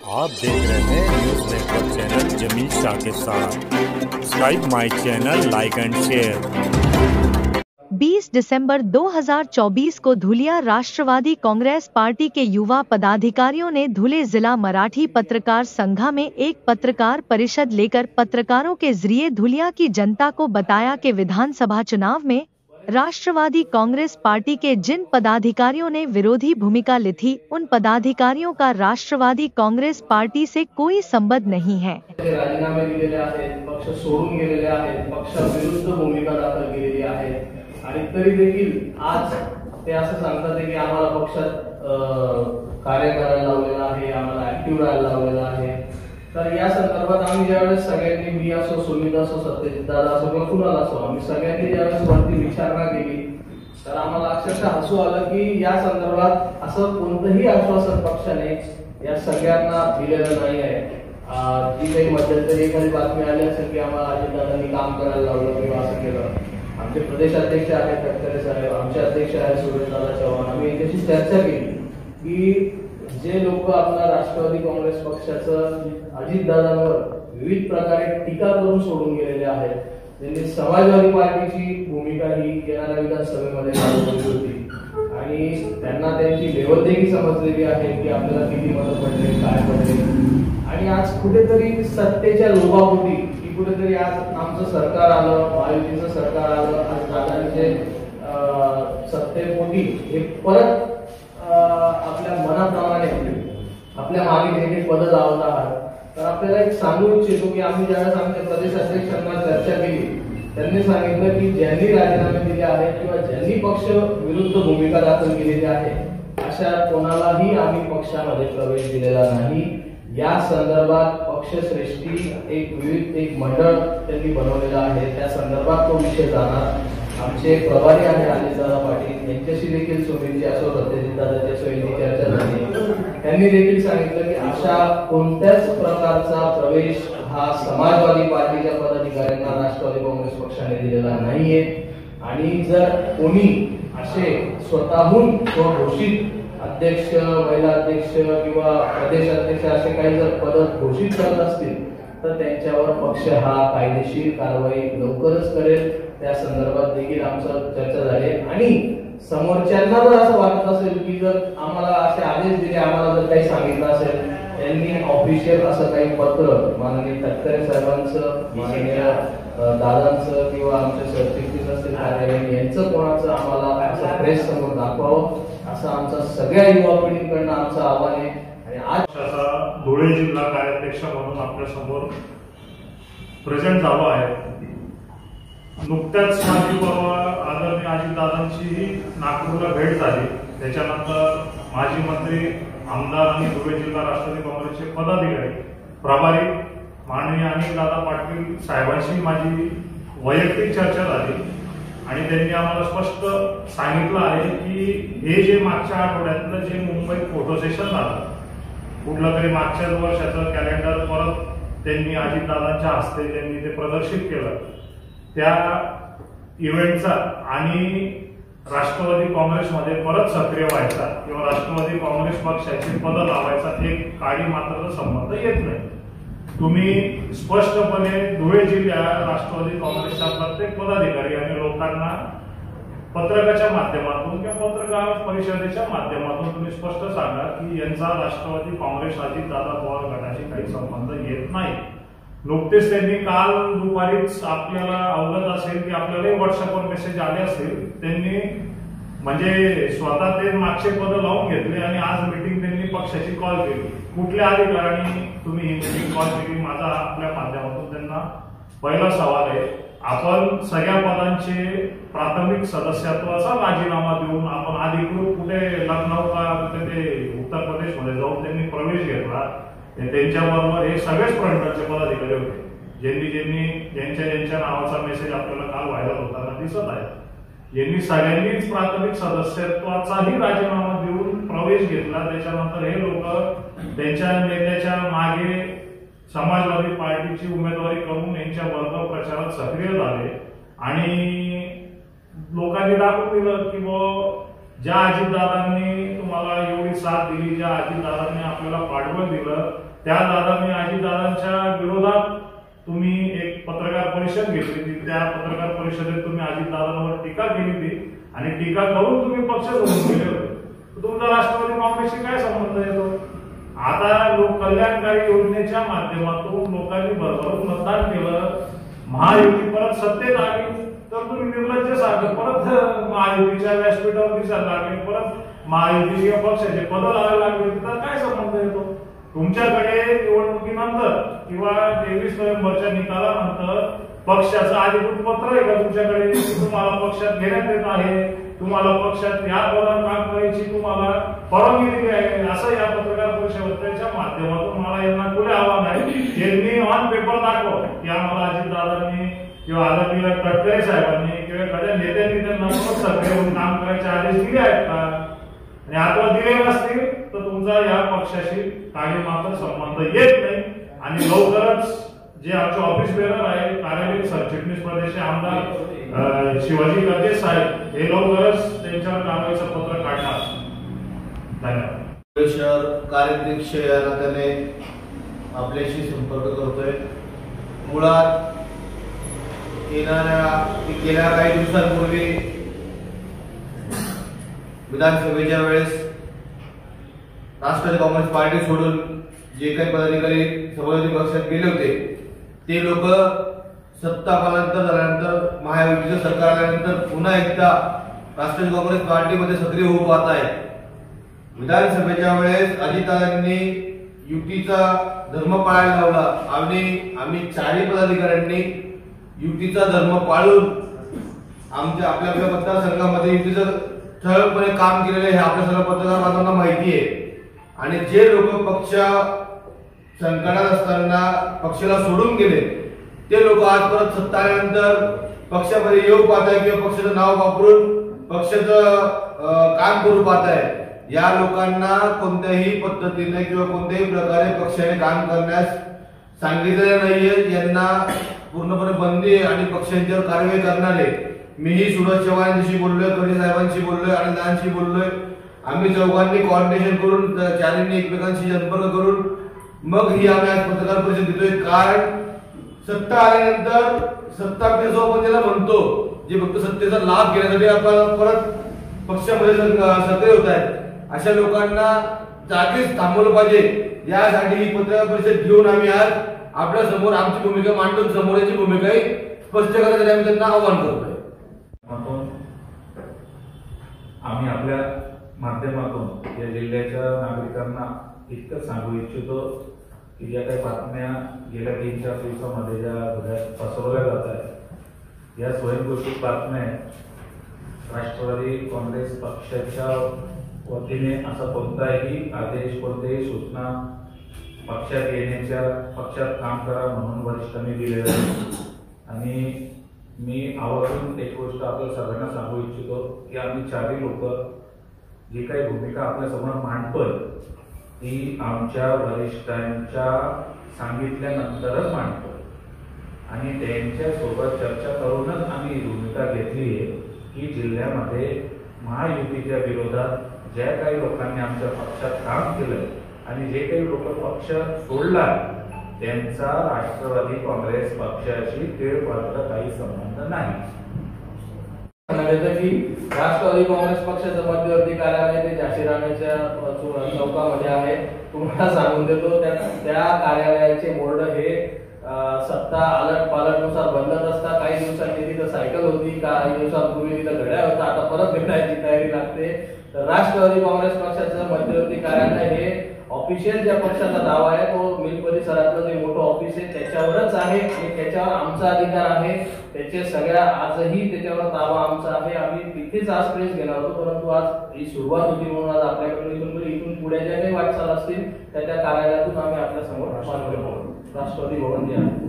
आप देख रहे हैं news network channel Jameel Shah के साथ। Subscribe my channel, like and share. 20 दिसंबर 2024 को धुलिया राष्ट्रवादी कांग्रेस पार्टी के युवा पदाधिकारियों ने धुले जिला मराठी पत्रकार संघा में एक पत्रकार परिषद लेकर पत्रकारों के जरिए धुलिया की जनता को बताया कि विधानसभा चुनाव में राष्ट्रवादी कांग्रेस पार्टी के जिन पदाधिकारियों ने विरोधी भूमिका ली थी, उन पदाधिकारियों का राष्ट्रवादी कांग्रेस पार्टी से कोई संबंध नहीं है। राजीनामे दिलेले आहेत, पक्ष सोडून गेलेले आहेत, पक्षाविरुद्ध भूमिका दाखल केलेली आहे आणि तरी देखील आज ते असं सांगतात की आम्हाला पक्षात कार्य करायला लावलेलं आहे, आम्हाला ऍक्टिव्ह राहायला लावलेलं आहे। तर या संदर्भात आम्ही ज्यावेळेस सगळ्यांनी, मी असो, सुमित असो, सत्यजित दादा असो किंवा कुणाला असो, आम्ही सगळ्यांनी ज्यावेळेस वरती विचारणा केली तर आम्हाला अक्षरशः हसू आलं की या संदर्भात असं कोणतंही आश्वासन पक्षाने या सगळ्यांना दिलेलं नाही आहे। जी काही मध्यंतरी एखादी बातमी आली असेल की आम्हाला अजितदादांनी काम करायला लावलं किंवा असं केलं। आमचे प्रदेश अध्यक्ष आहेत तटकरे साहेब, आमचे अध्यक्ष आहेत सुरेशदादा चव्हाण, आम्ही याच्याशी चर्चा केली की जे लोक आपला राष्ट्रवादी काँग्रेस पक्षाचं अजितदादांवर विविध प्रकारे टीका करून सोडून गेलेले आहेत, त्यांनी समाजवादी पार्टीची भूमिका ही येणाऱ्या विधानसभेमध्ये चालू केली होती आणि त्यांना त्यांची लेवलदेखील समजलेली आहे की आपल्याला किती मदत पडले, काय पडले आणि आज कुठेतरी सत्तेच्या लोभापोटी की कुठेतरी आज आमचं सरकार आलं, महायुतीचं सरकार आलं, आज दादांचे सत्तेपोटी हे परत आपल्या मनाप्रमाणे आपल्या मागे जे पद लावत आहात, तर आपल्याला एक सांगू इच्छितो की आम्ही ज्यावेळेस आमच्या प्रदेश अध्यक्षांना चर्चा केली, त्यांनी सांगितलं की ज्यांनी राजीनामे दिले आहेत किंवा ज्यांनी पक्ष विरुद्ध भूमिका दाखल केलेली आहे अशा कोणालाही आम्ही पक्षामध्ये प्रवेश दिलेला नाही। या संदर्भात पक्षश्रेष्ठी एक मंडळ त्यांनी बनवलेलं आहे, त्या संदर्भात तो विषय जाणार। आमचे प्रभारी आहे अजितदादा पाटील, यांच्याशी देखील सुमितजी असो, सत्यजितदादाच्या सोयीची चर्चा झाली। त्यांनी देखील सांगितलं की अशा कोणत्याच प्रकारचा प्रवेश हा समाजवादी पार्टीच्या पदाधिकाऱ्यांना राष्ट्रवादी काँग्रेस पक्षाने दिलेला नाहीये आणि जर कोणी असे स्वतःहून घोषित अध्यक्ष, महिला अध्यक्ष किंवा प्रदेश अध्यक्ष असे काही जर पद घोषित करत असतील तर त्यांच्यावर पक्ष हा कायदेशीर कारवाई लवकरच करेल। त्या संदर्भात देखील आमचं चर्चा झाली आणि समोरच्यांना जर असं वाटत असेल की जर आम्हाला असे आदेश दिले, आम्हाला जर काही सांगितलं असेल, त्यांनी ऑफिशियल असं काही पत्र माननीय तटकरे साहेबांचं, माननीय दादांचं किंवा आमच्या सरचिटणीस असतील कार्यालय यांचं कोणाचं आम्हाला असं प्रेस समोर दाखवावं असं आमचं सगळ्या युवा पिढीकडनं आमचं आव्हान आहे। आणि आज धुळे जिल्हा कार्याध्यक्ष म्हणून आपल्या समोर प्रेझेंट झालो आहे। नुकत्याच माजी परवा आदरणीय अजितदादांची नागपूरला भेट झाली, त्याच्यानंतर माजी मंत्री, आमदार आणि धुळे जिल्हा राष्ट्रवादी काँग्रेसचे पदाधिकारी, प्रभारी माननीय अनिलदादा पाटील साहेबांशी माझी वैयक्तिक चर्चा झाली आणि त्यांनी आम्हाला स्पष्ट सांगितलं आहे की हे जे मागच्या आठवड्यातलं जे मुंबईत फोटो सेशन झालं, कुठलं तरी मागच्याच वर्षाचं कॅलेंडर परत त्यांनी अजितदादांच्या हस्ते त्यांनी ते प्रदर्शित केलं, त्या इव्हेंटचा आणि राष्ट्रवादी काँग्रेसमध्ये परत सक्रिय व्हायचा किंवा राष्ट्रवादी काँग्रेस पक्षाची पद लावायचा एक काळी मात्र संबंध येत नाही। तुम्ही स्पष्टपणे धुळे जिल्ह्यात राष्ट्रवादी काँग्रेसच्या प्रत्येक पदाधिकारी आणि लोकांना पत्रकाच्या माध्यमातून किंवा पत्रकार परिषदेच्या माध्यमातून तुम्ही स्पष्ट सांगा की यांचा राष्ट्रवादी काँग्रेस अजितदादा पवार गटाशी काही संबंध येत नाही। नुकतेच त्यांनी काल दुपारीच आपल्याला अवगत असेल की आपल्याला व्हॉट्सअपवर मेसेज आले असेल, त्यांनी म्हणजे स्वतः ते मागचे पद लावून घेतले आणि आज मीटिंग त्यांनी पक्षाची कॉल केली। कुठल्या अधिकाऱ्यांनी तुम्ही ही मीटिंग कॉल केली, माझा आपल्या माध्यमातून त्यांना पहिला सवाल आहे। आपण सगळ्या पदांचे प्राथमिक सदस्यत्वाचा राजीनामा देऊन आपण अधिकृत कुठे लखनौ का कुठे ते उत्तर प्रदेशमध्ये जाऊन त्यांनी प्रवेश घेतला। त्यांच्याबरोबर हे सगळेच फ्रंटचे पदाधिकारी होते, ज्यांच्या नावाचा मेसेज आपल्याला काल व्हायरल होताना दिसत आहे। यांनी सगळ्यांनीच प्राथमिक सदस्यत्वाचाही राजीनामा देऊन प्रवेश घेतला। त्याच्यानंतर हे लोक त्यांच्या नेत्याच्या मागे समाजवादी पार्टीची उमेदवारी करून यांच्या वर्ग प्रचारात सक्रिय झाले आणि लोकांनी दाखवून दिलं की ज्या अजितदादांनी तुम्हाला एवढी साथ दिली, ज्या अजितदादांनी आपल्याला पाठबळ दिलं, त्या दादांनी अजितदादांच्या विरोधात तुम्ही एक पत्रकार परिषद घेतली होती. त्या पत्रकार परिषदेत तुम्ही अजितदादांवर टीका केली होती आणि टीका करून तुम्ही पक्ष सोडून गेले होते. तुमचा राष्ट्रवादी काँग्रेसशी काय संबंध येतो? आता लोक कल्याणकारी योजनेच्या माध्यमातून लोकांनी भरभरून मतदान केलं, महायुती परत सत्तेत आली, तर तुम्ही निर्लज्ज सारखे परत महायुतीच्या व्यासपीठावर दिसायला लागले, परत महायुतीच्या पक्षाचे पद लावायला लागले. तर काय संबंध येतो? तुमच्याकडे निवडणुकीनंतर किंवा 23 नोव्हेंबरच्या निकालानंतर पक्षाचं अधिकृत पत्र आहे का तुमच्याकडे? तुम्हाला पक्षात घेण्यात येत आहे, तुम्हाला पक्षात या पदावर काम करायची तुम्हाला परवानगी दिली आहे, असं या पत्रकार परिषदेच्या माध्यमातून मला यांना खुले आव्हान आहे. यांनी ऑन पेपर दाखव की आम्हाला अजितदादांनी किंवा आदरणीय तटकरे साहेबांनी किंवा एखाद्या नेत्यांनी त्यांना परत सक्रिय काम करायचे आदेश दिले आहेत का? आणि आता दिले नसतील तर तुमचा या पक्षाशी काही मात्र संबंध येत नाही. आणि लवकरच जे आमचे ऑफिस बेरर आहे, कार्यालयीन सरचिटणीस प्रदेश आमदार शिवाजी गर्जे साहेब, हे लवकरच त्यांच्यावर कारवाईचं पत्र काढणार. धन्यवाद. शहर कार्याध्यक्ष या नात्याने आपल्याशी संपर्क करतोय. मुळात गेल्या काही दिवसांपूर्वी विधानसभेच्या वेळेस राष्ट्रवादी काँग्रेस पार्टी सोडून जे काही पदाधिकारी समाजवादी पक्षात गेले होते ते लोक सत्ता कालांतर झाल्यानंतर महायुतीचं सरकार आल्यानंतर पुन्हा एकदा राष्ट्रवादी काँग्रेस पार्टीमध्ये सक्रिय होऊ पाहत आहेत. विधानसभेच्या वेळेस अजितदादांनी युतीचा धर्म पाळायला लावला आणि आम्ही चारही पदाधिकाऱ्यांनी युतीचा धर्म पाळून आपल्या आपल्या मतदारसंघामध्ये युतीचं ठळकपणे काम केलेले हे आपल्या सर्व पत्रकार बांधवांना माहिती आहे. आणि जे लोक पक्ष संकटात असताना पक्षाला सोडून गेले ते लोक आज परत सत्ता आल्यानंतर पक्षामध्ये येऊ पाहत आहे किंवा पक्षाचं नाव वापरून पक्षाचं काम करू पाहत आहे. या लोकांना कोणत्याही पद्धतीने किंवा कोणत्याही प्रकारे पक्षाने काम करण्यास सांगितलेलं नाहीये. यांना पूर्णपणे बंदी आणि पक्षांच्यावर कारवाई करणारे मीही सुरज चव्हाणांशी बोललोय, खडसे साहेबांशी बोललोय आणि दादांशी बोललोय. आम्ही चौघांनी कोऑर्डिनेशन करून चारींनी एकमेकांशी संपर्क करून मग ही आम्ही आज पत्रकार परिषद देतोय. कारण सत्ता आल्यानंतर सत्ता आपण त्याला म्हणतो जे फक्त सत्तेचा लाभ घेण्यासाठी आपण परत पक्षामध्ये सक्रिय होत आहेत अशा लोकांना जागीच थांबवलं पाहिजे. यासाठी ही पत्रकार परिषद घेऊन आम्ही आज आपल्या समोर आमची भूमिका मांडून समोरची भूमिकाही स्पष्ट करण्यासाठी आम्ही त्यांना आवाहन करतोय. आम्ही आपल्या माध्यमातून या जिल्ह्याच्या नागरिकांना इतकं सांगू इच्छितो की ज्या काही बातम्या गेल्या 3-4 दिवसामध्ये ज्या पसरवल्या जात आहेत या स्वयंघोषित बातम्या राष्ट्रवादी काँग्रेस पक्षाच्या वतीने असा कोणताही आदेश कोणत्याही सूचना पक्षात येण्याच्या पक्षात काम करा म्हणून वरिष्ठांनी दिलेल्या आहेत. आणि मी आवर्जून एक गोष्ट आपल्या सगळ्यांना सांगू इच्छितो की आम्ही चारही लोक जी काही भूमिका आपल्या समोर मांडतोय ती आमच्या वरिष्ठांच्या सांगितल्यानंतरच मांडतोय आणि त्यांच्या सोबत चर्चा करूनच आम्ही ही भूमिका घेतली आहे की जिल्ह्यामध्ये महायुतीच्या विरोधात ज्या काही लोकांनी आमच्या पक्षात काम केलं आणि जे काही लोक पक्ष सोडला त्यांचा राष्ट्रवादी काँग्रेस पक्षाशी तिळपात्र काही संबंध नाही. की राष्ट्रवादी काँग्रेस पक्षाचं मध्यवर्ती कार्यालय ते झाशीराण्याच्या चौकामध्ये आहे. तुम्हाला सांगून देतो त्या कार्यालयाचे बोर्ड हे सत्ता अलट पालटनुसार बदलत असतात. काही दिवसांनी तिथं सायकल होती, काही दिवसांपूर्वी तिथं घड्याळ होता, आता परत घड्याळाची तयारी लागते. तर राष्ट्रवादी काँग्रेस पक्षाचं मध्यवर्ती कार्यालय हे ऑफिशियल ज्या पक्षाचा दावा आहे तो मिल परिसरातलं जे मोठं ऑफिस आहे त्याच्यावरच आहे आणि त्याच्यावर आमचा अधिकार आहे. त्याचे सगळ्या आजही त्याच्यावर दावा आमचा आहे. आम्ही तिथेच आज प्रेस घेणार होतो परंतु आज ही सुरुवात होती म्हणून आज आपल्याकडे इथून पुढे ज्या काही वाटचाल असतील त्या कार्यालयातून आम्ही आपल्या समोर राष्ट्रवादी भवन जे आहे